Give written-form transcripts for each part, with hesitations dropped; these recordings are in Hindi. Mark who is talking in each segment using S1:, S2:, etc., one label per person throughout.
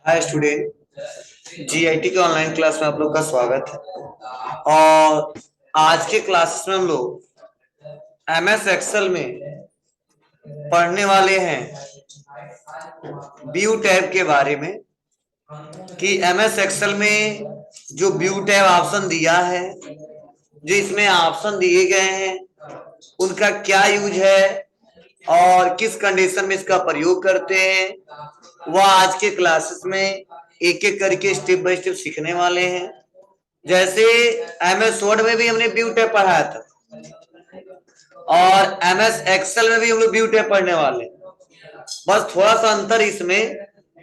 S1: हाय स्टूडेंट, जीआईटी के ऑनलाइन क्लास में आप लोग का स्वागत है। और आज के क्लासेस में हम लोग एमएस एक्सेल में पढ़ने वाले हैं व्यू टैब के बारे में कि एमएस एक्सेल में जो व्यू टैब ऑप्शन दिया है, जो इसमें ऑप्शन दिए गए हैं, उनका क्या यूज है और किस कंडीशन में इसका प्रयोग करते हैं, वह आज के क्लासेस में एक एक करके स्टेप बाय स्टेप सीखने वाले हैं। जैसे एमएस वर्ड में भी हमने व्यू टैब पढ़ाया था और एमएस एक्सेल में भी हम लोग व्यू टैब पढ़ने वाले हैं। बस थोड़ा सा अंतर इसमें,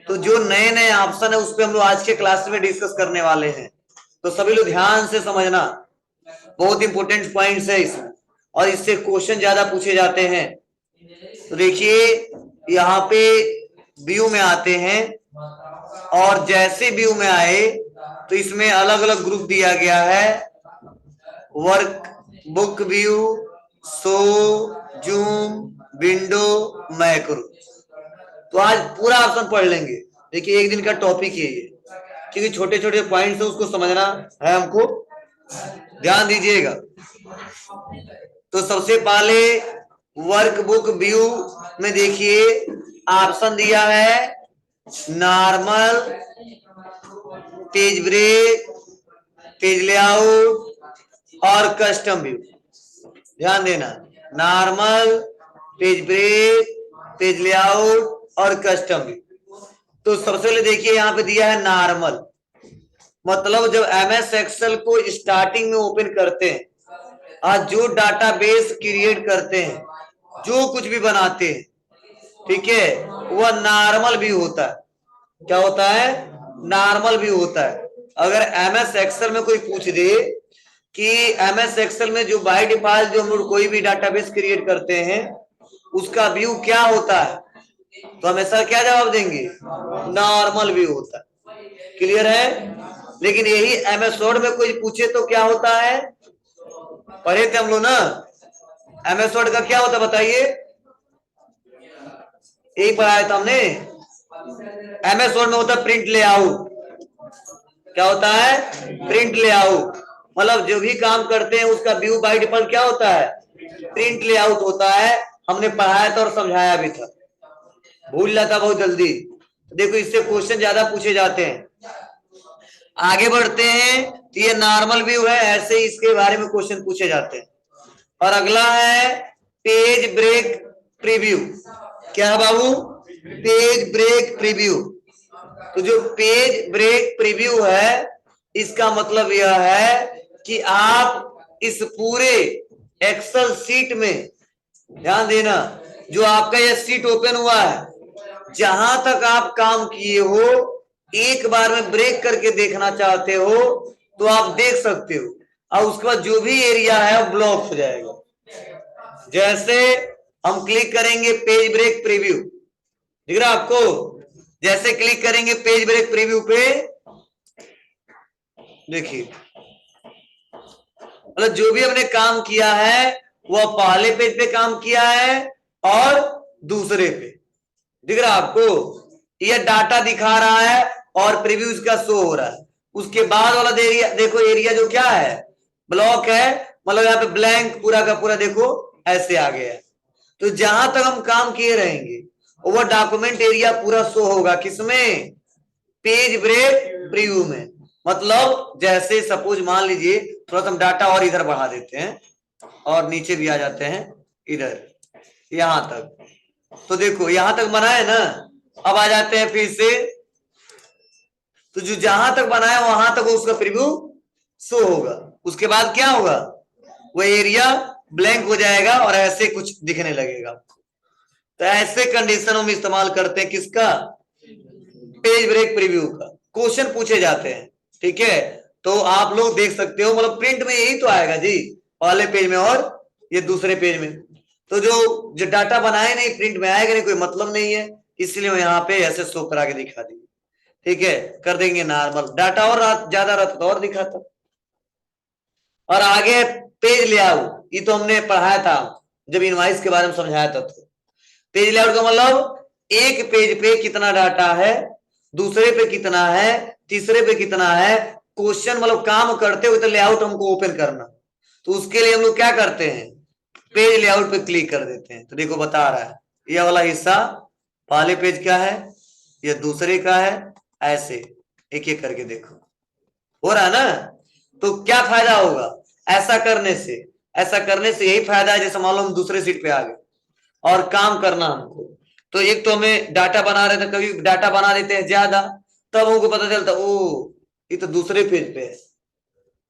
S1: तो जो नए नए ऑप्शन है उस पर हम लोग आज के क्लास में डिस्कस करने वाले हैं। तो सभी लोग ध्यान से समझना, बहुत इंपोर्टेंट पॉइंट्स है इसमें और इससे क्वेश्चन ज्यादा पूछे जाते हैं। तो देखिए, यहाँ पे व्यू में आते हैं और जैसे व्यू में आए तो इसमें अलग अलग ग्रुप दिया गया है। Work book view, show, zoom, window, macro. तो आज पूरा ऑप्शन पढ़ लेंगे। देखिए, एक दिन का टॉपिक है ये, क्योंकि छोटे छोटे पॉइंट्स है उसको समझना है हमको, ध्यान दीजिएगा। तो सबसे पहले वर्क बुक व्यू में देखिए ऑप्शन दिया है normal, page break, page layout और कस्टम व्यू। ध्यान देना, normal, page break, page layout और कस्टम व्यू। तो सबसे पहले देखिए यहाँ पे दिया है नॉर्मल, मतलब जब एमएस एक्सेल को स्टार्टिंग में ओपन करते हैं और जो डाटाबेस क्रिएट करते हैं, जो कुछ भी बनाते हैं, ठीक है, वह नॉर्मल व्यू होता है। क्या होता है? नॉर्मल व्यू होता है। अगर एमएस एक्सेल में कोई पूछ दे कि एमएस एक्सेल में जो बाय डिफॉल्ट जो हम लोग कोई भी डाटाबेस क्रिएट करते हैं उसका व्यू क्या होता है, तो हमेशा क्या जवाब देंगे? नॉर्मल व्यू होता है। क्लियर है? लेकिन यही एमएस वर्ड में कोई पूछे तो क्या होता है? पढ़े थे हम लोग ना, एमएस वर्ड का क्या होता है बताइए? यही पढ़ाया था हमने। एमएस वर्ड में होता है प्रिंट लेआउट। क्या होता है? Print layout. मतलब जो भी काम करते हैं उसका व्यू बाय डिफॉल्ट क्या होता है? प्रिंट लेआउट होता है। हमने पढ़ाया था और समझाया भी था, भूल जाता बहुत जल्दी। देखो, इससे क्वेश्चन ज्यादा पूछे जाते हैं। आगे बढ़ते हैं तो ये नॉर्मल व्यू है, ऐसे ही इसके बारे में क्वेश्चन पूछे जाते हैं। और अगला है पेज ब्रेक प्रीव्यू। क्या है बाबू? Page break preview. तो जो पेज ब्रेक प्रीव्यू है, इसका मतलब यह है कि आप इस पूरे एक्सेल सीट में, ध्यान देना, जो आपका यह सीट ओपन हुआ है, जहां तक आप काम किए हो, एक बार में ब्रेक करके देखना चाहते हो तो आप देख सकते हो, और उसके बाद जो भी एरिया है ब्लॉक हो जाएगा। जैसे हम क्लिक करेंगे पेज ब्रेक प्रीव्यू, दिख रहा आपको? जैसे क्लिक करेंगे पेज ब्रेक प्रीव्यू पे, देखिए, मतलब जो भी हमने काम किया है वह पहले पेज पे काम किया है और दूसरे पे, दिख रहा आपको? यह डाटा दिखा रहा है और प्रीव्यू इसका शो हो रहा है। उसके बाद वाला एरिया देखो, एरिया जो क्या है, ब्लॉक है, मतलब यहाँ पे ब्लैंक पूरा का पूरा देखो ऐसे आ गया है। तो जहां तक हम काम किए रहेंगे वो डॉक्यूमेंट एरिया पूरा शो होगा। किसमें? पेज ब्रेक प्रीव्यू में। मतलब जैसे सपोज मान लीजिए, थोड़ा सा हम डाटा और इधर बढ़ा देते हैं और नीचे भी आ जाते हैं इधर, यहां तक। तो देखो यहां तक बनाए ना, अब आ जाते हैं फिर से, तो जो जहां तक बनाया वहां तक उसका प्रीव्यू शो होगा। उसके बाद क्या होगा? वो एरिया ब्लैंक हो जाएगा और ऐसे कुछ दिखने लगेगा। तो ऐसे कंडीशन हम इस्तेमाल करते हैं किसका? पेज ब्रेक प्रीव्यू का। क्वेश्चन पूछे जाते हैं, ठीक है? तो आप लोग देख सकते हो, मतलब प्रिंट में यही तो आएगा जी, पहले पेज में और ये दूसरे पेज में। तो जो डाटा बनाए नहीं, प्रिंट में आएगा नहीं, कोई मतलब नहीं है, इसलिए यहाँ पे ऐसे शो करा के दिखा देंगे। ठीक है, कर देंगे नॉर्मल। डाटा और ज्यादा रहता तो और दिखाता। और आगे पेज लेआउट, ये तो हमने पढ़ाया था जब इनवाइस के बारे में समझाया था। तो पेज लेआउट का मतलब एक पेज पे कितना डाटा है दूसरे पे कितना है, तीसरे पे कितना है। क्वेश्चन मतलब काम करते हुए तो लेआउट हमको ओपन करना, तो उसके लिए हम लोग क्या करते हैं, पेज लेआउट पे क्लिक कर देते हैं। तो देखो बता रहा है ये वाला हिस्सा पहले पेज का है, ये दूसरे का है, ऐसे एक एक करके देखो हो रहा है ना। तो क्या फायदा होगा ऐसा करने से, ऐसा करने से यही फायदा है, जैसे मान लो हम दूसरे सीट पे आ गए और काम करना हमको, तो एक तो हमें डाटा बना रहे थे, कभी डाटा बना देते हैं ज्यादा, तब हमको पता चलता ओ ये तो दूसरे पेज पे है।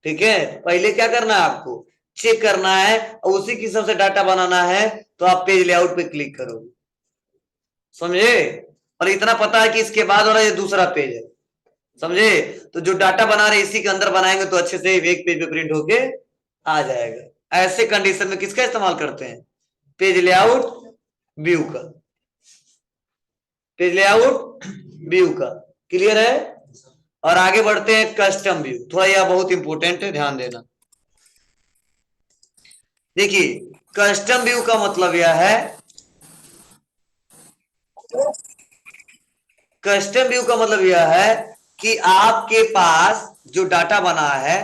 S1: ठीक है, पहले क्या करना है आपको, चेक करना है और उसी के हिसाब से डाटा बनाना है, तो आप पेज लेआउट पे क्लिक करोगे, समझे। और इतना पता है कि इसके बाद वाला ये दूसरा पेज है, समझे। तो जो डाटा बना रहे इसी के अंदर बनाएंगे तो अच्छे से एक पेज पे प्रिंट होके आ जाएगा। ऐसे कंडीशन में किसका इस्तेमाल करते हैं, पेज लेआउट व्यू का, पेज लेआउट व्यू का। क्लियर है। और आगे बढ़ते हैं कस्टम व्यू, थोड़ा यह बहुत इंपॉर्टेंट है, ध्यान देना। देखिए कस्टम व्यू का मतलब यह है, कस्टम व्यू का मतलब यह है कि आपके पास जो डाटा बना है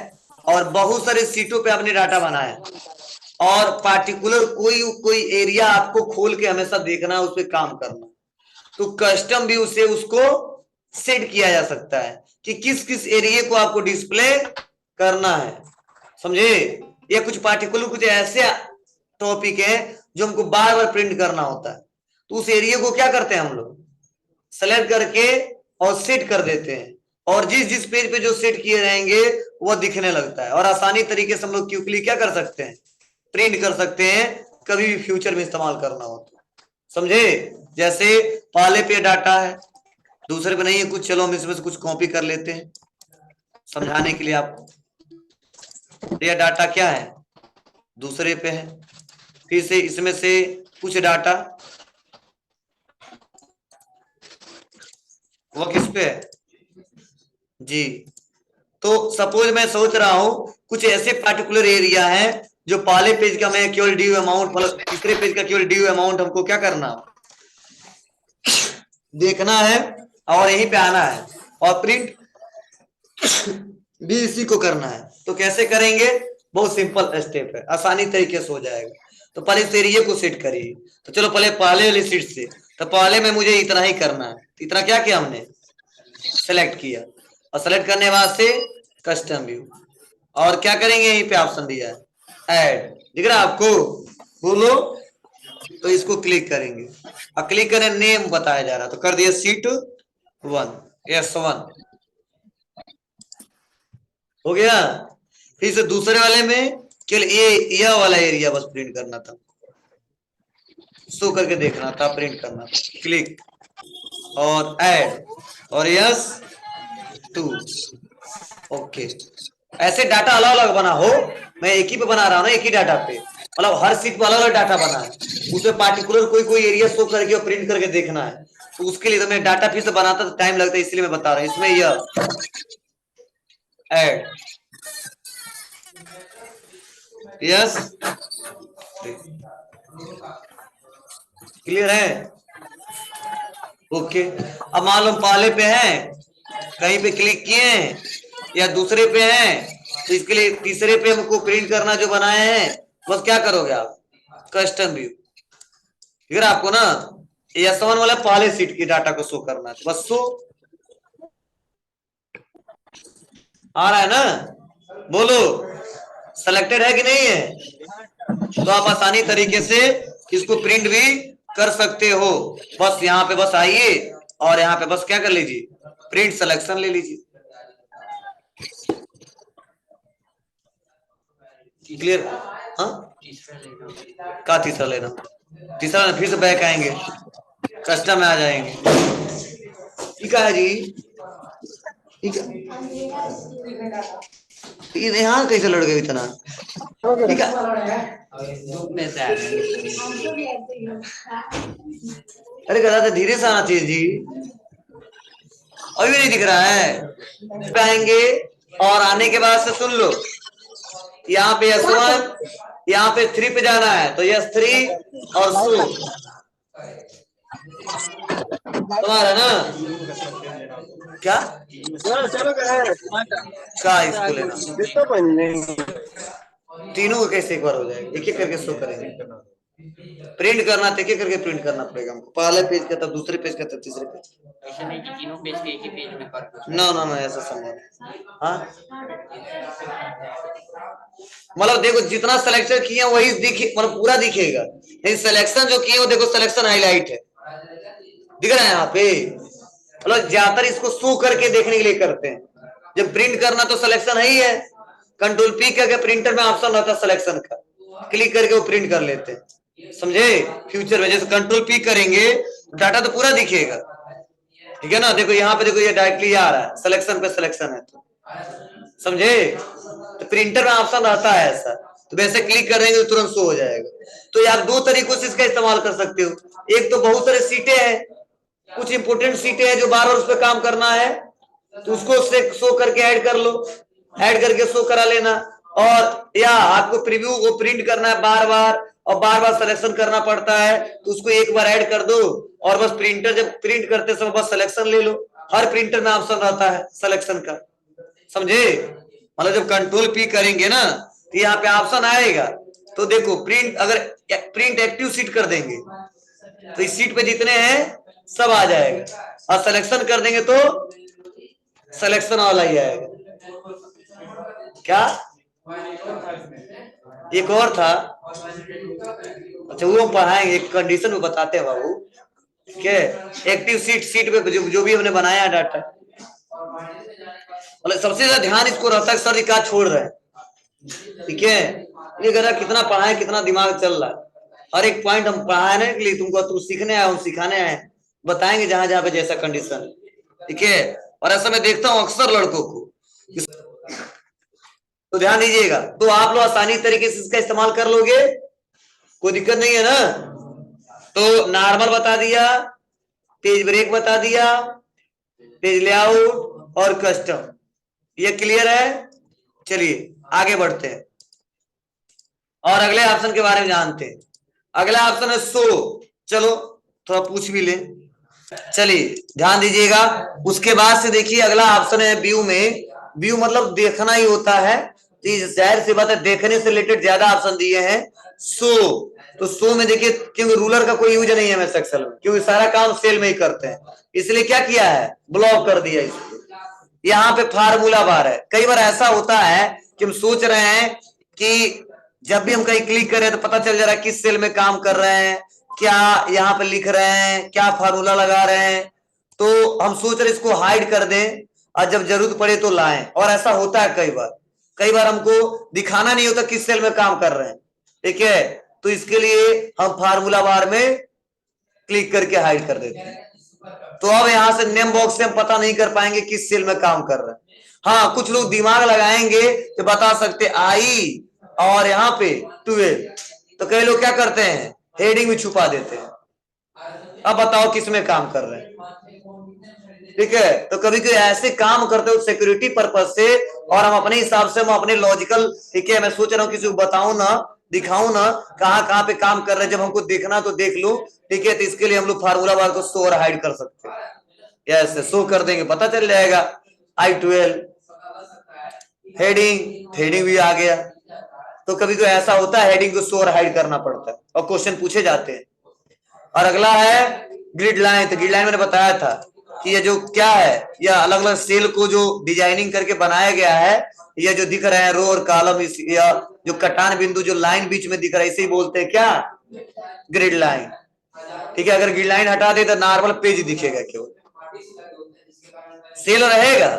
S1: और बहुत सारे सीटों पे आपने डाटा बनाया है और पार्टिकुलर कोई कोई एरिया आपको खोल के हमेशा देखना है, उस पर काम करना, तो कस्टम व्यू से उसको सेट किया जा सकता है कि किस किस एरिया को आपको डिस्प्ले करना है, समझे। या कुछ पार्टिकुलर कुछ ऐसे टॉपिक है जो हमको बार बार प्रिंट करना होता है, तो उस एरिया को क्या करते हैं हम लोग, सेलेक्ट करके और सेट कर देते हैं, और जिस जिस पेज पे जो सेट किए रहेंगे वो दिखने लगता है, और आसानी तरीके से हम लोग क्विकली क्या कर सकते हैं, प्रिंट कर सकते हैं, कभी भी फ्यूचर में इस्तेमाल करना हो तो, समझे। जैसे पहले पे डाटा है, दूसरे पे नहीं है कुछ, चलो हम इसमें से कुछ कॉपी कर लेते हैं समझाने के लिए आपको। यह डाटा क्या है, दूसरे पे है, फिर से इसमें से कुछ डाटा वो किस पे है जी। तो सपोज मैं सोच रहा हूं कुछ ऐसे पार्टिकुलर एरिया है जो पहले पेज का मैं केवल ड्यू अमाउंट, मतलब तीसरे पेज का केवल ड्यू अमाउंट हमको क्या करना देखना है, और यहीं पे आना है और प्रिंट भी इसी को करना है। तो कैसे करेंगे, बहुत सिंपल स्टेप है, आसानी तरीके से हो जाएगा। तो पहले इस एरिया को सेट करिए, तो चलो पहले वाली सीट से, तो पहले में मुझे इतना ही करना है, इतना क्या किया हमने, सेलेक्ट किया, और सेलेक्ट करने बाद से कस्टम व्यू, और क्या करेंगे यहीं पे ऑप्शन दिया है ऐड, दिख रहा है आपको, बोलो। तो इसको क्लिक करेंगे और क्लिक करें, नेम बताया जा रहा, तो कर दिया सीट 1 S1 हो गया। फिर से दूसरे वाले में केवल यह वाला एरिया बस प्रिंट करना था, शो करके देखना था, प्रिंट करना था, क्लिक और ऐड और S2 ओके। ऐसे डाटा अलग अलग बना हो, मैं एक ही पे बना रहा हूं ना, एक ही डाटा पे, मतलब हर सीट पे अलग अलग डाटा बना है, उसमें पार्टिकुलर कोई कोई एरिया शो करके और प्रिंट करके देखना है, तो उसके लिए तो मैं डाटा फिर से बनाता तो टाइम लगता है, इसलिए मैं बता रहा हूँ। इसमें यह ऐड यस, क्लियर है ओके। अब मान लो पहले पे हैं, कहीं पे क्लिक किए हैं, या दूसरे पे हैं, तो इसके लिए तीसरे पे हमको प्रिंट करना जो बनाए हैं, बस क्या करोगे आप, कस्टम व्यू, फिर आपको ना S1 वाला पहले सीट की डाटा को शो करना है, बस शो आ रहा है ना, बोलो सेलेक्टेड है कि नहीं है। तो आप आसानी तरीके से इसको प्रिंट भी कर सकते हो, बस यहाँ पे बस आइए और यहाँ पे बस क्या कर लीजिए, प्रिंट सिलेक्शन ले लीजिए, क्लियर। हाँ का तीसरा लेना, तीसरा फिर से बैक आएंगे, कस्टम में आ जाएंगे, ठीक है जी, ठीक है। यहाँ कैसे लड़ गए इतना, ठीक है। अरे कहा था धीरे से आना चाहिए जी, अभी नहीं दिख रहा है, आएंगे और आने के बाद से सुन लो, यहाँ पे S1, यहाँ पे 3 पे जाना है, तो S3 और शो तुम्हारा ना, क्या
S2: चलो
S1: क्या इसको लेना, तीनों का कैसे एक बार हो जाएगा, एक एक करके शो करेंगे। प्रिंट करना तो एक एक करके प्रिंट करना पड़ेगा हमको, पहले पेज का तब दूसरे पेज का तब तीसरे पेज।
S3: ऐसा नहीं कि तीनों पेज के एक ही पेज में कर कुछ।
S1: नो नो नो ऐसा संभव नहीं। हाँ मतलब देखो जितना सिलेक्शन किए वही दिखे, मतलब पूरा दिखेगा, लेकिन सिलेक्शन जो किए वो देखो सिलेक्शन हाईलाइट है, दिख रहा है यहाँ पे। मतलब ज्यादातर इसको शो करके देखने के लिए करते हैं। जब प्रिंट करना तो सिलेक्शन है ही है, कंट्रोल पी करके प्रिंटर में ऑप्शन रहता है सिलेक्शन का, क्लिक करके वो प्रिंट कर लेते हैं, समझे। फ्यूचर में जैसे कंट्रोल पी करेंगे डाटा तो पूरा दिखेगा, ठीक है ना। देखो यहाँ पे देखो ये डायरेक्टली आ रहा है, सिलेक्शन पे सिलेक्शन है तो, समझे। तो प्रिंटर में ऑप्शन रहता है ऐसा, तो वैसे क्लिक करेंगे तो तुरंत शो हो जाएगा। तो यार दो तरीकों से इसका इस्तेमाल कर सकते हो, एक तो बहुत सारे सीटें हैं, कुछ इंपोर्टेंट सीटें हैं जो बार बार उस पर काम करना है, तो उसको शो करके ऐड कर लो, ऐड करके शो करा लेना। और या आपको प्रीव्यू को प्रिंट करना है बार बार और बार बार सिलेक्शन करना पड़ता है, तो उसको एक बार ऐड कर दो और बस प्रिंटर जब प्रिंट करते समय बस सिलेक्शन ले लो। हर प्रिंटर में ऑप्शन रहता है सिलेक्शन का, समझे। मतलब जब कंट्रोल पी करेंगे ना तो यहाँ पे ऑप्शन आएगा, तो देखो प्रिंट, अगर प्रिंट एक्टिव सीट कर देंगे तो इस सीट पे जितने हैं सब आ जाएगा, और सिलेक्शन कर देंगे तो सिलेक्शन वाला ही आएगा। क्या एक और था, अच्छा वो हम पढ़ाएंगे, एक कंडीशन में बताते हैं बाबू, ठीक है। एक्टिव सीट, सीट पे जो भी हमने बनाया है डाटा, मतलब सबसे ज्यादा ध्यान इसको रहता है सर जी क्या छोड़ रहे हैं, ठीक है। ये कह रहा कितना पढ़ाए कितना दिमाग चल रहा है, हर एक पॉइंट हम पढ़ाने के लिए तुमको, तुम सीखने आए, हम सिखाने आए, बताएंगे जहां जहां पे जैसा कंडीशन, ठीक है। और ऐसा मैं देखता हूं अक्सर लड़कों को, तो ध्यान दीजिएगा। तो आप लोग आसानी तरीके से इसका इस्तेमाल कर लोगे, कोई दिक्कत नहीं है ना। तो नॉर्मल बता दिया, पेज ब्रेक बता दिया, पेज लेआउट और कस्टम, ये क्लियर है। चलिए आगे बढ़ते हैं और अगले ऑप्शन के बारे में जानते हैं। अगला ऑप्शन है शो, चलो थोड़ा पूछ भी ले, चलिए ध्यान दीजिएगा। उसके बाद से देखिए अगला ऑप्शन है व्यू में, व्यू मतलब देखना ही होता है, तो जाहिर सी बात है देखने से रिलेटेड ज्यादा ऑप्शन दिए हैं। शो, तो शो में देखिए क्योंकि रूलर का कोई यूज नहीं है एमएस एक्सेल में, क्योंकि सारा काम सेल में ही करते हैं, इसलिए क्या किया है ब्लॉक कर दिया इसको। यहाँ पे फार्मूला बार है, कई बार ऐसा होता है कि हम सोच रहे हैं कि जब भी हम कहीं क्लिक करें तो पता चल जा रहा है किस सेल में काम कर रहे हैं, क्या यहाँ पे लिख रहे हैं, क्या फार्मूला लगा रहे हैं, तो हम सोच रहे इसको हाइड कर दें और जब जरूरत पड़े तो लाएं। और ऐसा होता है कई बार हमको दिखाना नहीं होता किस सेल में काम कर रहे हैं, ठीक है। तो इसके लिए हम फार्मूला बार में क्लिक करके हाइड कर देते हैं। तो अब यहां से नेम बॉक्स से हम पता नहीं कर पाएंगे किस सेल में काम कर रहे हैं। हाँ कुछ लोग दिमाग लगाएंगे तो बता सकते आई और यहाँ पे 12, तो कई लोग क्या करते हैं हेडिंग में छुपा देते हैं। अब बताओ किस में काम कर रहे हैं, ठीक है। तो कभी कभी ऐसे काम करते हो सिक्योरिटी पर्पज से, और हम अपने हिसाब से, हम अपने लॉजिकल, ठीक है, मैं सोच रहा हूँ किसी को बताऊं ना, दिखाऊं ना कहाँ पे काम कर रहे हैं, जब हमको देखना तो देख लूं, ठीक है। तो इसके लिए हम लोग फार्मूला बार को शो और हाइड कर सकते हैं, यस शो कर देंगे पता चल जाएगा। I12 हेडिंग भी आ गया। तो कभी कभी ऐसा होता है हेडिंग को शो और हाइड करना पड़ता है और क्वेश्चन पूछे जाते हैं। और अगला है ग्रिड लाइन, तो ग्रिड लाइन मैंने बताया था कि ये जो क्या है, यह अलग अलग सेल को जो डिजाइनिंग करके बनाया गया है, ये जो दिख रहे हैं रो और कॉलम, या जो कटान बिंदु जो लाइन बीच में दिख रहा है, इसे ही बोलते हैं क्या ग्रिड लाइन, ठीक है। अगर ग्रिड लाइन हटा दे तो नॉर्मल पेज दिखेगा, केवल सेल रहेगा,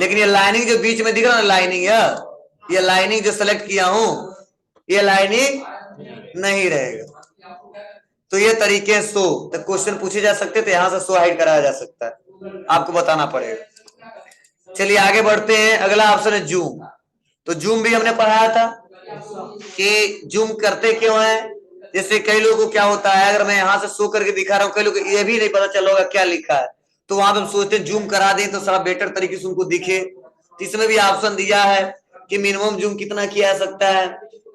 S1: लेकिन ये लाइनिंग जो बीच में दिख रहा है लाइनिंग, ये लाइनिंग जो सेलेक्ट किया हूं ये लाइनिंग नहीं रहेगा। तो ये तरीके शो, तो क्वेश्चन पूछे जा सकते, तो यहां से शो हाइड कराया जा सकता है, आपको बताना पड़ेगा। चलिए आगे बढ़ते हैं, अगला ऑप्शन है जूम। तो जूम भी हमने पढ़ाया था कि जूम करते क्यों है। जैसे कई लोगों को क्या होता है, अगर मैं यहां से शो करके दिखा रहा हूं, कई लोग ये भी नहीं पता चल रहा होगा क्या लिखा है, तो वहां पे हम सोचते हैं जूम करा दें तो सारा बेटर तरीके से उनको दिखे। तो इसमें भी ऑप्शन दिया है कि मिनिमम जूम कितना किया जा सकता है,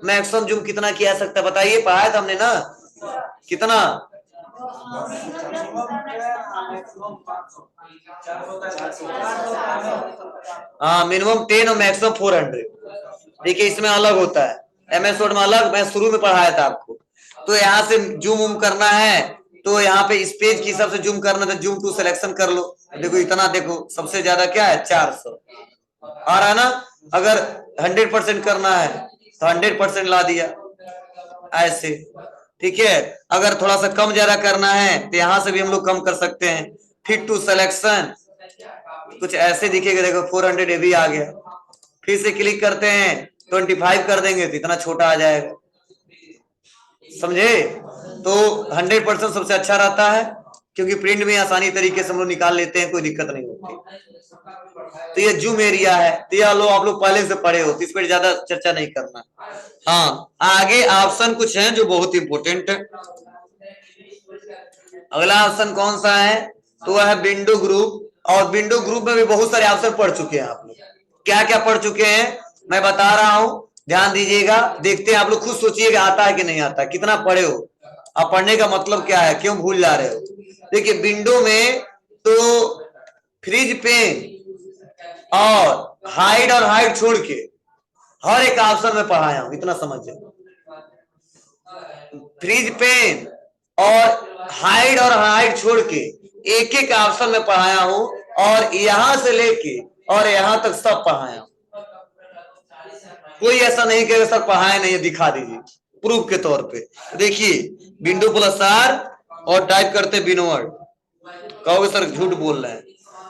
S1: मैक्सिमम जूम कितना किया जा सकता है, बताइए पढ़ाया था हमने ना, कितना हाँ, मिनिमम 10 और मैक्सिमम 400। देखिए इसमें अलग होता है, MS वर्ड में अलग, मैं शुरू में पढ़ाया था आपको। तो यहाँ से जूम उम करना है, तो यहाँ पे इस पेज के हिसाब से जूम करना, तो जूम टू सिलेक्शन कर लो। देखो इतना, देखो सबसे ज्यादा क्या है 400 आ रहा है ना। अगर 100% करना है तो 100% ला दिया ऐसे, ठीक है। अगर थोड़ा सा कम ज्यादा करना है तो यहाँ से भी हम लोग कम कर सकते हैं। फिट टू सिलेक्शन कुछ ऐसे दिखेगा, देखो 400 ये भी आ गया। फिर से क्लिक करते हैं 25 कर देंगे तो इतना छोटा आ जाएगा, समझे। तो 100% सबसे अच्छा रहता है, क्योंकि प्रिंट में आसानी तरीके से हम लोग निकाल लेते हैं, कोई दिक्कत नहीं होती। तो ये जूम एरिया है, तो यह लो आप लोग पहले से पढ़े हो, तो इस पर ज्यादा चर्चा नहीं करना। हाँ, आगे ऑप्शन कुछ हैं जो बहुत इंपोर्टेंट है। अगला ऑप्शन कौन सा है, तो वह है विंडो ग्रुप। और विंडो ग्रुप में भी बहुत सारे ऑप्शन पढ़ चुके हैं आप लोग। क्या क्या पढ़ चुके हैं मैं बता रहा हूं, ध्यान दीजिएगा। देखते हैं आप लोग खुद सोचिएगा आता है कि नहीं आता, कितना पढ़े हो आप, पढ़ने का मतलब क्या है, क्यों भूल जा रहे हो। देखिए विंडो में तो फ्रीज पेन और हाइड छोड़ के हर एक ऑप्शन में पढ़ाया हूं, इतना समझ जाओ। फ्रीज पेन और हाइड छोड़ के एक एक ऑप्शन में पढ़ाया हूं, और यहां से लेके और यहां तक सब पढ़ाया हूं। कोई ऐसा नहीं कहेगा सर पढ़ाए नहीं है, दिखा दीजिए प्रूफ के तौर पे। देखिए विंडो प्लस आर और टाइप करते विनोवर्ड, कहोगे सर झूठ बोल रहे हैं।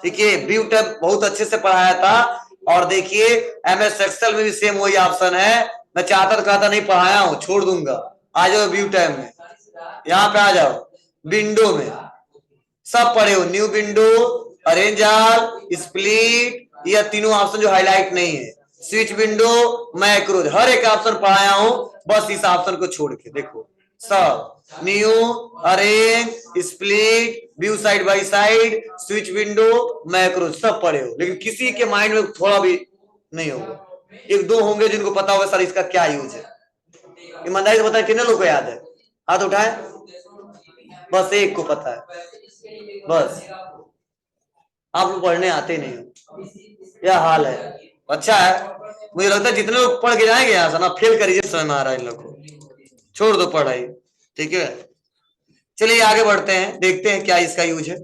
S1: देखिए व्यू टैब बहुत अच्छे से पढ़ाया था, और देखिए MS एक्सेल में भी सेम वही ऑप्शन है। मैं चाहता तो कहता नहीं पढ़ाया हूं, छोड़ दूंगा। आ जाओ व्यू टैब में, यहाँ पे आ जाओ, विंडो में सब पढ़े हो। New window, arrange all, split, ये तीनों ऑप्शन जो हाईलाइट नहीं है, स्विच विंडो, मैक्रोज, हर एक ऑप्शन पढ़ाया हूं। बस इस ऑप्शन को छोड़ के देखो सब, new, arrange, split, view side by side, switch window, macros सब पढ़े हो। लेकिन किसी के माइंड में थोड़ा भी नहीं होगा, एक दो होंगे जिनको पता होगा सर इसका क्या यूज है। ईमानदारी से बताएं कितने लोग को याद है, हाथ उठाए। बस एक को पता है, बस आप लोग पढ़ने आते नहीं हो, यह हाल है। अच्छा है, मुझे लगता है जितने लोग पढ़ के जाएंगे यहाँ से ना, फेल करिए समय में आ रहा है इन लोग को, छोड़ दो पढ़ाई, ठीक है। चलिए आगे बढ़ते हैं, देखते हैं क्या इसका यूज है।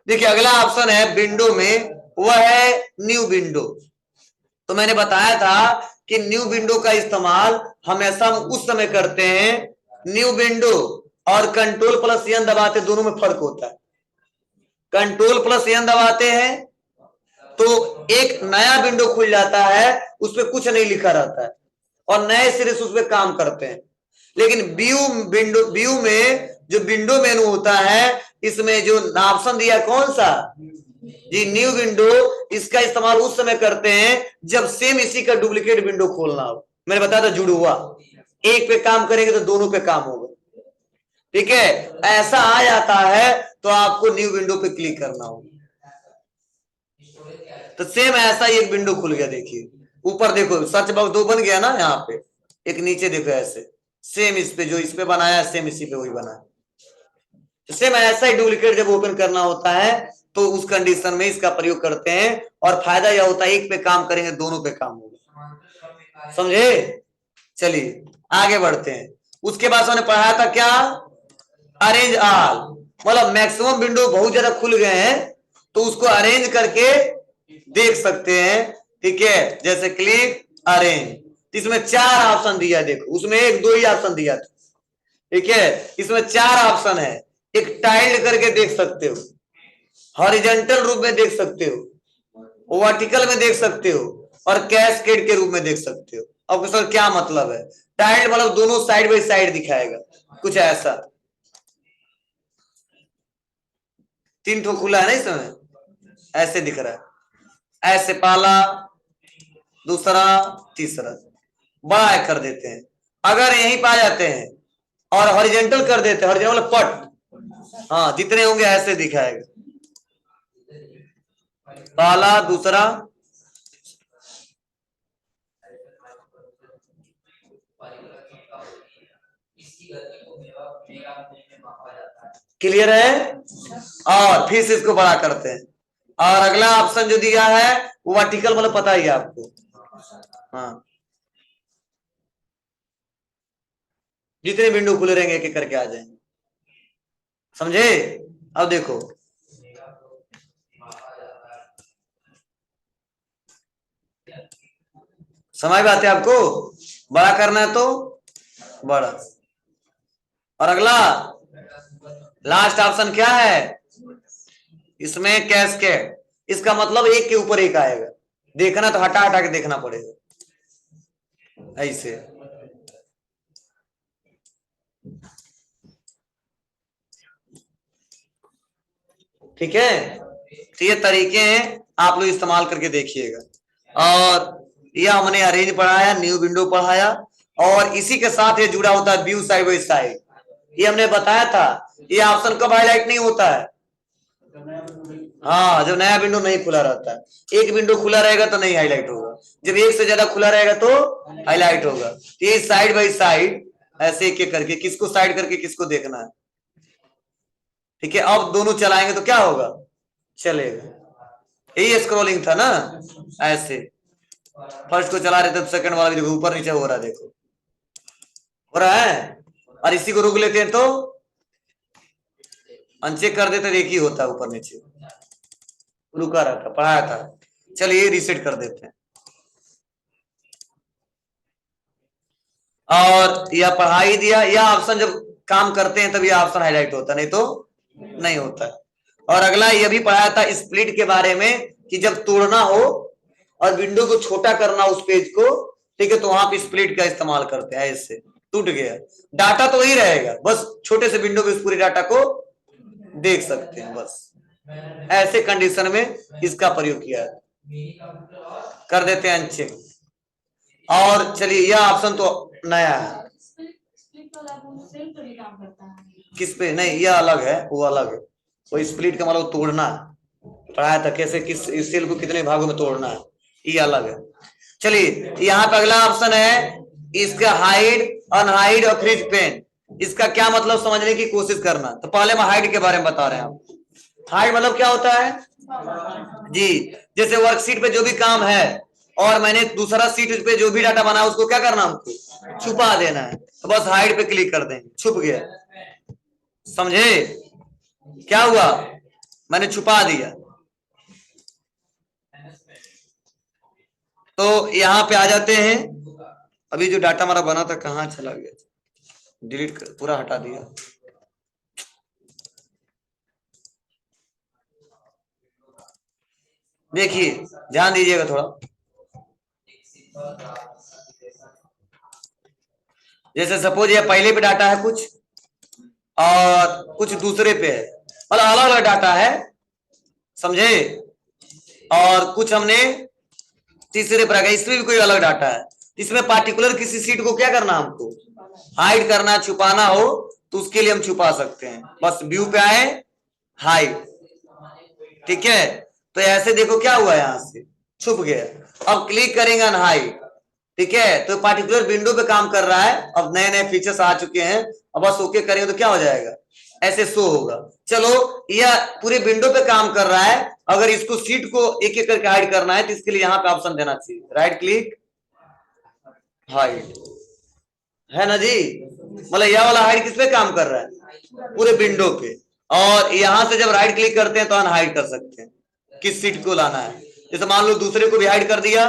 S1: देखिए अगला ऑप्शन है विंडो में, वह है न्यू विंडो। तो मैंने बताया था कि न्यू विंडो का इस्तेमाल हमेशा हम उस समय करते हैं, न्यू विंडो और कंट्रोल प्लस एन दबाते दोनों में फर्क होता है। कंट्रोल प्लस एन दबाते हैं तो एक नया विंडो खुल जाता है, उसपे कुछ नहीं लिखा रहता है, और नए सिरे से उसपे काम करते हैं। लेकिन व्यू में जो विंडो मेनू होता है, इसमें जो ऑप्शन दिया कौन सा जी, न्यू विंडो, इसका इस्तेमाल उस समय करते हैं जब सेम इसी का डुप्लीकेट विंडो खोलना हो। मैंने बताया था जुड़ुआ, एक पे काम करेंगे तो दोनों पे काम होगा, ठीक है। ऐसा आ जाता है तो आपको न्यू विंडो पे क्लिक करना होगा। तो सेम ऐसा ही एक विंडो खुल गया, देखिए ऊपर देखो सर्च बॉक्स 2 बन गया ना, यहाँ पे एक नीचे देखो ऐसे, सेम इस पे जो इस पे बनाया सेम इसी पे वही बना है। तो सेम ऐसा ही डुप्लीकेट जब ओपन करना होता है तो उस कंडीशन में इसका प्रयोग करते हैं, और फायदा यह होता है एक पे काम करेंगे दोनों पे काम होगा, समझे। चलिए आगे बढ़ते हैं। उसके बाद हमने पढ़ाया था क्या, अरेंज ऑल, मतलब मैक्सिमम विंडो बहुत ज्यादा खुल गए हैं तो उसको अरेंज करके देख सकते हैं, ठीक है। जैसे क्लिक अरेंज, इसमें 4 ऑप्शन दिया है, देखो उसमें 1 2 ही ऑप्शन दिया था, ठीक है। इसमें 4 ऑप्शन है, एक टाइल्ड करके देख सकते हो, हॉरिजॉन्टल रूप में देख सकते हो, वर्टिकल में देख सकते हो, और कैस्केड के रूप में देख सकते हो। अब सर क्या मतलब है, टाइल्ड मतलब दोनों साइड बाई साइड दिखाएगा, कुछ ऐसा। 3 ठो खुला है ना इसमें, ऐसे दिख रहा है, ऐसे पहला दूसरा तीसरा, बड़ा कर देते हैं। अगर यहीं पा जाते हैं और हॉरिजॉन्टल कर देते हैं, हॉरिजॉन्टल पट, हाँ जितने होंगे ऐसे दिखाएगा, पहला दूसरा, क्लियर है? और फिर से इसको बड़ा करते हैं। और अगला ऑप्शन जो दिया है वो वर्टिकल मतलब पता ही है आपको। हाँ, जितने विंडो खुले रहेंगे एक एक करके आ जाएंगे, समझे? अब देखो, समझ में आते आपको? बड़ा करना है तो बड़ा। और अगला लास्ट ऑप्शन क्या है इसमें? कैस्केड। इसका मतलब एक के ऊपर एक आएगा। देखना तो हटा हटा के देखना पड़ेगा ऐसे। ठीक है, तो ये तरीके हैं, आप लोग इस्तेमाल करके देखिएगा। और ये हमने अरेंज पढ़ाया, न्यू विंडो पढ़ाया, और इसी के साथ ये जुड़ा होता है व्यू साइड बाई साइड। ये हमने बताया था, ये ऑप्शन कब हाईलाइट नहीं होता है? हाँ, जब नया विंडो नहीं खुला रहता है। एक विंडो खुला रहेगा तो नहीं हाईलाइट होगा, जब एक से ज्यादा खुला रहेगा तो हाईलाइट होगा। ये साइड बाई साइड ऐसे एक एक करके, किसको साइड करके किसको देखना है। ठीक है, अब दोनों चलाएंगे तो क्या होगा? चलेगा। यही स्क्रॉलिंग था ना, ऐसे फर्स्ट को चला रहे थे तो सेकंड वाला भी देखो ऊपर नीचे हो रहा है, देखो हो रहा है। और इसी को रोक लेते हैं तो अनचेक कर देते, एक ही होता है ऊपर नीचे, रुका रहता, पढ़ाया था। चलिए रीसेट कर देते हैं। और यह पढ़ाई दिया, यह ऑप्शन जब काम करते हैं तब यह ऑप्शन हाईलाइट होता, नहीं तो नहीं होता। और अगला यह भी पढ़ाया था स्प्लिट के बारे में, कि जब तोड़ना हो और विंडो को छोटा करना उस पेज को, ठीक है, तो वहां पे स्प्लिट का इस्तेमाल करते हैं। इससे टूट गया डाटा तो वही रहेगा, बस छोटे से विंडो में पूरी डाटा को देख सकते हैं, बस ऐसे कंडीशन में इसका प्रयोग किया है। कर देते हैं अनचेक। और चलिए यह ऑप्शन तो नया है। किस पे? नहीं, यह अलग है, वो अलग है। वो स्प्लिट का मतलब तोड़ना है, पढ़ाया था कैसे किस सेल को कितने भागों में तोड़ना है, ये अलग है। चलिए यहाँ पे अगला ऑप्शन है, इसका हाइड, अनहाइड और फ्रीज पेन। इसका क्या मतलब समझने की कोशिश करना। तो पहले मैं हाइड के बारे में बता रहे हैं आप। हाइड मतलब क्या होता है जी? जैसे वर्कशीट पे जो भी काम है और मैंने दूसरा सीट पे जो भी डाटा बना उसको क्या करना, हमको छुपा देना है, तो बस हाइड पे क्लिक कर देंगे, छुप गया। समझे क्या हुआ? मैंने छुपा दिया। तो यहाँ पे आ जाते हैं। अभी जो डाटा हमारा बना था कहाँ चला गया? डिलीट कर, पूरा हटा दिया। देखिए ध्यान दीजिएगा थोड़ा। जैसे सपोज ये पहले पे डाटा है कुछ और कुछ दूसरे पे है, मतलब अलग अलग डाटा है, समझे? और कुछ हमने तीसरे पर आ गया, इसमें भी कोई अलग डाटा है। इसमें पार्टिकुलर किसी सीट को क्या करना, हमको हाइड करना, छुपाना हो तो उसके लिए हम छुपा सकते हैं। बस व्यू पे आए, हाइड, ठीक है। तो ऐसे देखो क्या हुआ, यहां से छुप गया। अब क्लिक करेंगे अनहाइड, ठीक है, तो पार्टिकुलर विंडो पे काम कर रहा है। अब नए नए फीचर्स आ चुके हैं, अब बस ओके करेंगे तो क्या हो जाएगा, ऐसे शो होगा। चलो यह पूरे विंडो पे काम कर रहा है, अगर इसको सीट को एक एक करके हाइड करना है तो इसके लिए यहाँ पे ऑप्शन देना चाहिए, राइट क्लिक हाइड, है ना जी? मतलब यह वाला हाइड किस पे काम कर रहा है, पूरे विंडो पे। और यहां से जब राइट क्लिक करते हैं तो अनहाइड कर सकते हैं, किस सीट को लाना है। जैसे मान लो दूसरे को भी हाइड कर दिया,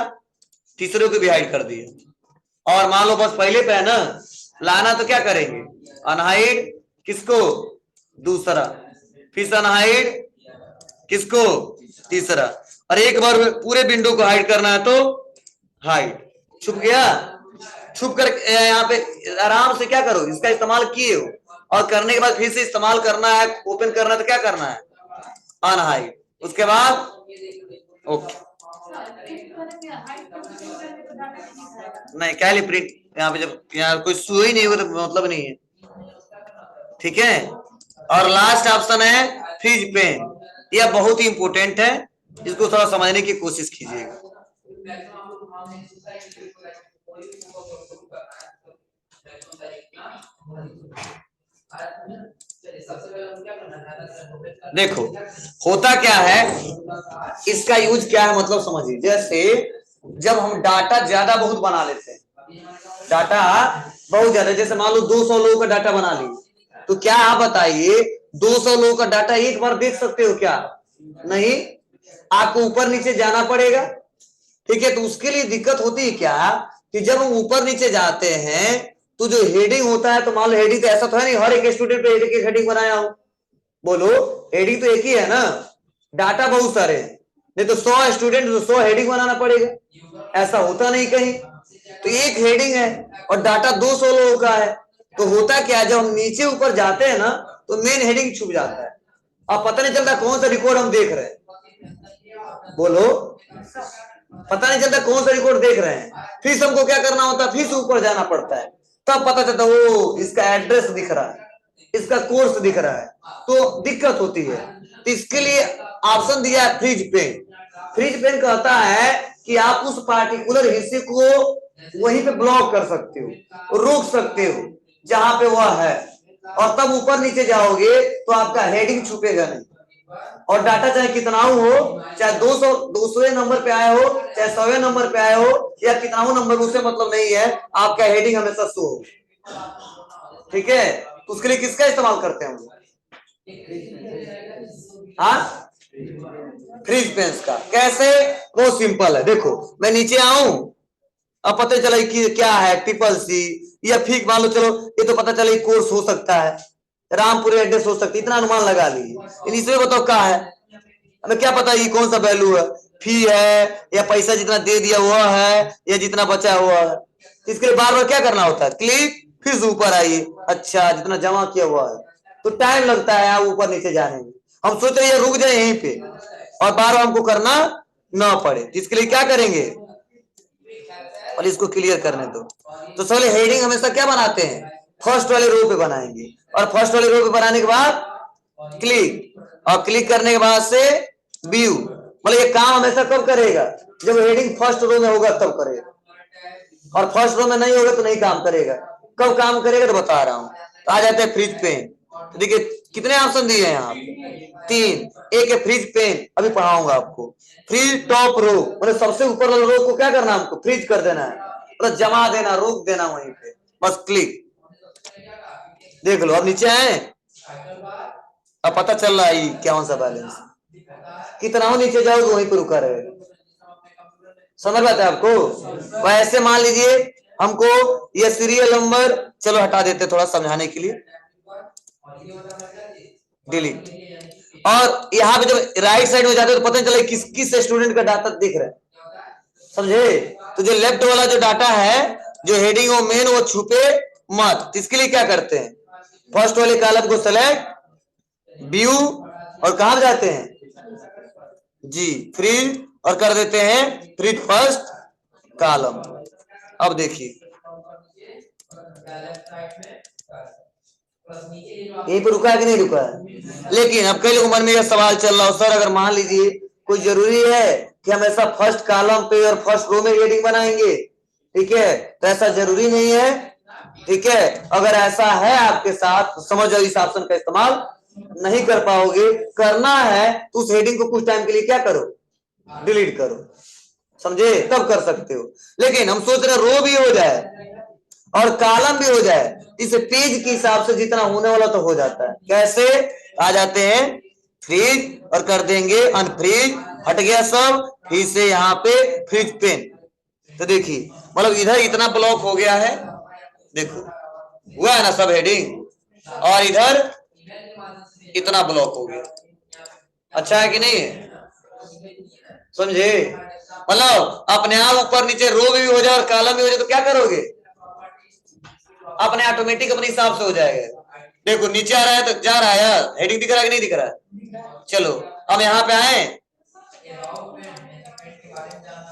S1: तीसरे को भी हाइड कर दिया, और मान लो बस पहले पे है ना, लाना तो क्या करेंगे, अनहाइड किसको, दूसरा, फिर अनहाइड किसको, तीसरा, और एक बार पूरे विंडो को हाइड करना है तो हाइड। छुप गया, छुप कर यहाँ पे आराम से क्या करो, इसका इस्तेमाल किए हो, और करने के बाद फिर से इस्तेमाल करना है, ओपन करना है तो क्या करना है, अनहाइड, उसके बाद ओके। नहीं क्या प्रिंट, यहाँ पे जब यहाँ कोई शो ही नहीं होगा तो मतलब नहीं है, ठीक है। और लास्ट ऑप्शन है फ्रीज पेन, यह बहुत ही इंपॉर्टेंट है, इसको थोड़ा समझने की कोशिश कीजिएगा। देखो होता क्या है, इसका यूज क्या है मतलब समझिए। जैसे जब हम डाटा ज्यादा बहुत बना लेते हैं, डाटा बहुत ज्यादा, जैसे मान लो 200 लोगों का डाटा बना ली, तो क्या आप बताइए 200 लोगों का डाटा एक बार देख सकते हो क्या? नहीं, आपको ऊपर नीचे जाना पड़ेगा। ठीक है, तो उसके लिए दिक्कत होती है क्या कि जब हम ऊपर नीचे जाते हैं तो जो हेडिंग होता है, तो मान लो हेडिंग तो ऐसा तो है नहीं हर एक स्टूडेंट पे एक हेडिंग बनाया हो, बोलो हेडिंग तो एक ही है ना, डाटा बहुत सारे हैं, नहीं तो 100 स्टूडेंट तो 100 हेडिंग बनाना पड़ेगा, ऐसा होता नहीं कहीं। तो एक हेडिंग है और डाटा 200 लोगों का है, तो होता क्या, जब हम नीचे ऊपर जाते हैं ना तो मेन हेडिंग छुप जाता है, अब पता नहीं चलता कौन सा रिकॉर्ड हम देख रहे हैं, बोलो पता नहीं चलता कौन सा रिकॉर्ड देख रहे हैं। फिर हमको क्या करना होता है, फिर से ऊपर जाना पड़ता है, तब पता चलता वो इसका एड्रेस दिख रहा है, इसका कोर्स दिख रहा है, तो दिक्कत होती है। तो इसके लिए ऑप्शन दिया है फ्रीज पेन। फ्रीज पेन कहता है कि आप उस पार्टिकुलर हिस्से को वहीं पे ब्लॉक कर सकते हो, रोक सकते हो जहां पे वह है, और तब ऊपर नीचे जाओगे तो आपका हेडिंग छुपेगा नहीं, और डाटा चाहे कितना हो, चाहे 200 नंबर पे आया हो, चाहे 100 नंबर पे आया हो, या कितना नंबर, उससे मतलब नहीं है, आपका हेडिंग हमेशा शो हो। ठीक है, तो उसके लिए किसका इस्तेमाल करते हैं हम? हाँ, फ्रीज पेन्स का। कैसे? बहुत सिंपल है, देखो मैं नीचे आऊं, अब पता चला कि क्या है, ट्रिपल सी या फिर मान लो, चलो ये तो पता चला कोर्स हो सकता है, रामपुर एड्रेस हो सकती है, इतना अनुमान लगा लीजिए। इसमें बताओ क्या है, हमें क्या पता ये कौन सा वैल्यू है, फी है या पैसा जितना दे दिया हुआ है या जितना बचा हुआ है। इसके लिए बार बार क्या करना होता है, क्लिक, फिर से ऊपर आइए, अच्छा जितना जमा किया हुआ है, तो टाइम लगता है ऊपर नीचे जाने में। हम सोच रहे हैं रुक जाए यहीं पे और बार बार हमको करना ना पड़े, इसके लिए क्या करेंगे, और इसको क्लियर करने दो। तो सबसे हेडिंग हमेशा क्या बनाते हैं, फर्स्ट वाले रो पे बनाएंगे, और फर्स्ट वाले रो पे बनाने के बाद क्लिक, और क्लिक करने के बाद से व्यू, मतलब ये काम हमेशा कब करेगा, जब हेडिंग फर्स्ट रो में होगा तब करेगा, और फर्स्ट रो में नहीं होगा तो नहीं काम करेगा। कब काम करेगा तो बता रहा हूं। तो आ जाते हैं फ्रीज पेन, तो देखिए कितने ऑप्शन दिए हैं यहाँ, 3। एक है फ्रीज पेन, अभी पढ़ाऊंगा आपको। फ्रीज टॉप रो, मतलब सबसे ऊपर वाले रो को क्या करना है, हमको फ्रीज कर देना है, मतलब जमा देना, रोक देना वहीं पे, बस क्लिक। देख लो अब नीचे आए, अब पता चल रहा है क्या कौन सा बैलेंस, कितना हो नीचे जाओगे वहीं पर रुका रहेगा। समझ में आता है आपको? वैसे मान लीजिए हमको ये सीरियल नंबर, चलो हटा देते थोड़ा समझाने के लिए, डिलीट। और यहाँ पे जब राइट साइड में जाते तो पता नहीं चला किस किस स्टूडेंट का डाटा दिख रहा है, समझे? तो जो लेफ्ट वाला जो डाटा है, जो हेडिंग हो मेन, वो छुपे मत। इसके लिए क्या करते हैं, फर्स्ट वाले कॉलम को सेलेक्ट, व्यू, और कहां जाते हैं जी, फ्रीज, और कर देते हैं फ्रीज फर्स्ट कॉलम। अब देखिए यहीं पर रुका है कि नहीं रुका है। लेकिन अब कई लोग मन में यह सवाल चल रहा हो, सर अगर मान लीजिए कोई जरूरी है कि हम ऐसा फर्स्ट कॉलम पे और फर्स्ट रो में हेडिंग बनाएंगे, ठीक है, तो ऐसा जरूरी नहीं है। ठीक है, अगर ऐसा है आपके साथ तो समझ जाओ इस ऑप्शन का इस्तेमाल नहीं कर पाओगे, करना है तो उस हेडिंग को कुछ टाइम के लिए क्या करो, डिलीट करो, समझे, तब कर सकते हो। लेकिन हम सोच रहे रो भी हो जाए और कॉलम भी हो जाए, इस पेज के हिसाब से जितना होने वाला तो हो जाता है। कैसे? आ जाते हैं फ्रीज और कर देंगे अनफ्रीज, हट गया सब, फिर से यहाँ पे फ्रीज पेन। तो देखिए मतलब इधर इतना ब्लॉक हो गया है, देखो हुआ है ना सब हेडिंग, और इधर इतना ब्लॉक हो गया, अच्छा है कि नहीं है, समझे? मतलब अपने आप ऊपर नीचे रो भी हो जाए और कॉलम भी हो जाए तो क्या करोगे, अपने ऑटोमेटिक अपने हिसाब से हो जाएगा। देखो नीचे आ रहा है तो जा रहा है यार, हेडिंग दिख रहा है कि नहीं दिख रहा है, चलो अब यहाँ पे आए,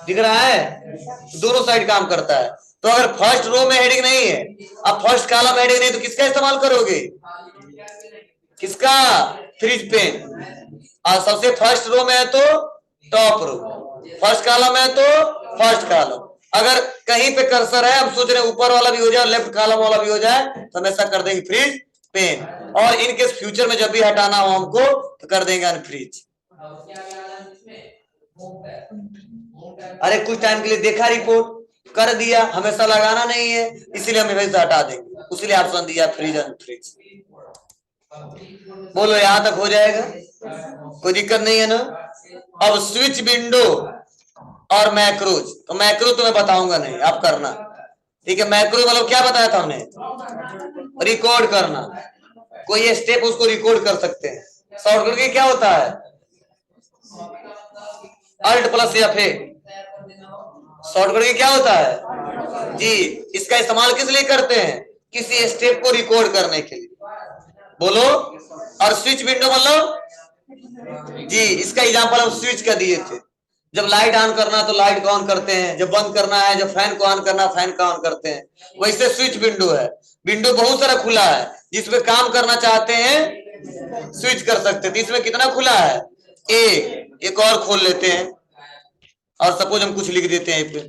S1: दिख रहा है, दोनों साइड काम करता है। तो अगर फर्स्ट रो में हेडिंग नहीं है, अब फर्स्ट कॉलम हेडिंग नहीं, तो किसका इस्तेमाल करोगे, किसका, फ्रीज पेन। और सबसे फर्स्ट रो में है तो टॉप रो, फर्स्ट कॉलम है तो फर्स्ट कॉलम। अगर कहीं पे कर्सर है, हम सोच रहे हैं ऊपर वाला भी हो जाए और लेफ्ट कॉलम वाला भी हो जाए, तो हमेशा कर देंगे फ्रीज पेन, और इनकेस फ्यूचर में जब भी हटाना हो हमको तो कर देंगे अनफ्रीज। अरे कुछ टाइम के लिए देखा रिपोर्ट कर दिया, हमेशा लगाना नहीं है इसीलिए हम वैसे हटा देंगे, उसलिए ऑप्शन दिया फ्रीज अनफ्रीज। बोलो यहां तक हो जाएगा, कोई दिक्कत नहीं है ना। अब स्विच विंडो और मैक्रोज, तो मैक्रो तो मैं बताऊंगा नहीं, आप करना, ठीक है। मैक्रो मतलब क्या बताया था हमने, रिकॉर्ड करना, कोई स्टेप उसको रिकॉर्ड कर सकते हैं। शॉर्टकट की क्या होता है, अल्ट प्लस F8। शॉर्टकट की क्या होता है जी, इसका इस्तेमाल किस लिए करते हैं, किसी स्टेप को रिकॉर्ड करने के लिए। बोलो, और स्विच विंडो मतलब जी, इसका एग्जांपल हम स्विच का दिए थे, जब लाइट ऑन करना तो लाइट को ऑन करते हैं, जब बंद करना है, जब फैन को ऑन करना फैन को ऑन करते हैं। वैसे स्विच विंडो है, विंडो बहुत सारा खुला है, जिसमें काम करना चाहते हैं स्विच कर सकते हैं। तो इसमें कितना खुला है, एक और खोल लेते हैं, और सपोज हम कुछ लिख देते हैं पे,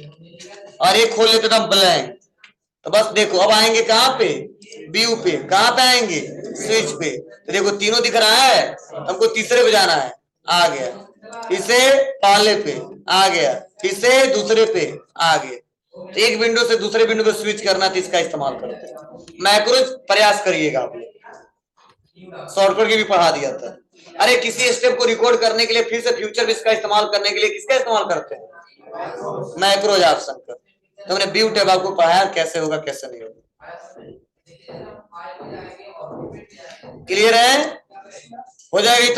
S1: और एक खोल लेते हैं ब्लैंक। तो बस देखो अब आएंगे कहां पे, व्यू पे, कहां पे आएंगे, स्विच पे। तो देखो तीनों दिख रहा है, हमको तीसरे पे जाना है, आ गया, इसे पहले पे आ गया, इसे दूसरे पे आ गया। तो एक विंडो से दूसरे विंडो पे स्विच करना, तो इसका इस्तेमाल करते हैं। मैक्रो प्रयास करिएगा आप लोग, शॉर्टकट की भी पढ़ा दिया था। अरे किसी स्टेप को रिकॉर्ड करने के लिए फिर से फ्यूचर में इसका इस्तेमाल करने के लिए किसका इस्तेमाल करते हैं, मैक्रोज ऑप्शन का। तो हमने व्यू टैब आपको पढ़ाया कैसे होगा कैसे नहीं होगा, क्लियर है, हो जाएगा।